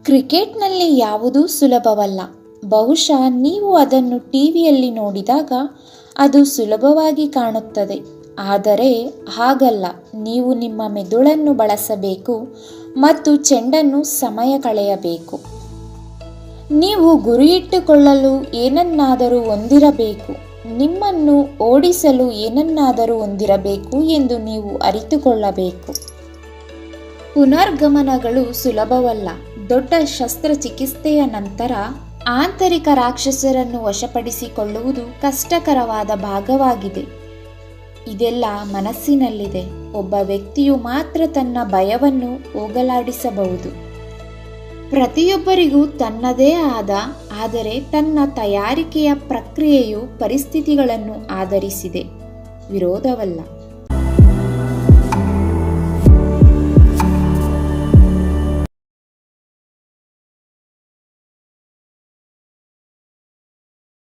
ಕ್ರಿಕೆಟ್ನಲ್ಲಿ ಯಾವುದೂ ಸುಲಭವಲ್ಲ. ಬಹುಶಃ ನೀವು ಅದನ್ನು ಟಿವಿಯಲ್ಲಿ ನೋಡಿದಾಗ ಅದು ಸುಲಭವಾಗಿ ಕಾಣುತ್ತದೆ. ಆದರೆ ಹಾಗಲ್ಲ. ನೀವು ನಿಮ್ಮ ಮೆದುಳನ್ನು ಬಳಸಬೇಕು ಮತ್ತು ಚೆಂಡನ್ನು ಸಮಯ ಕಳೆಯಬೇಕು. ನೀವು ಗುರಿಯಿಟ್ಟುಕೊಳ್ಳಲು ಏನನ್ನಾದರೂ ಹೊಂದಿರಬೇಕು. ನಿಮ್ಮನ್ನು ಓಡಿಸಲು ಏನನ್ನಾದರೂ ಹೊಂದಿರಬೇಕು ಎಂದು ನೀವು ಅರಿತುಕೊಳ್ಳಬೇಕು. ಪುನರ್ಗಮನಗಳು ಸುಲಭವಲ್ಲ. ದೊಡ್ಡ ಶಸ್ತ್ರಚಿಕಿತ್ಸೆಯ ನಂತರ ಆಂತರಿಕ ರಾಕ್ಷಸರನ್ನು ವಶಪಡಿಸಿಕೊಳ್ಳುವುದು ಕಷ್ಟಕರವಾದ ಭಾಗವಾಗಿದೆ. ಇದೆಲ್ಲ ಮನಸ್ಸಿನಲ್ಲಿದೆ. ಒಬ್ಬ ವ್ಯಕ್ತಿಯು ಮಾತ್ರ ತನ್ನ ಭಯವನ್ನು ಹೋಗಲಾಡಿಸಬಹುದು. ಪ್ರತಿಯೊಬ್ಬರಿಗೂ ತನ್ನದೇ ಆದ, ಆದರೆ ತನ್ನ ತಯಾರಿಕೆಯ ಪ್ರಕ್ರಿಯೆಯು ಪರಿಸ್ಥಿತಿಗಳನ್ನು ಆಧರಿಸಿದೆ, ವಿರೋಧವಲ್ಲ.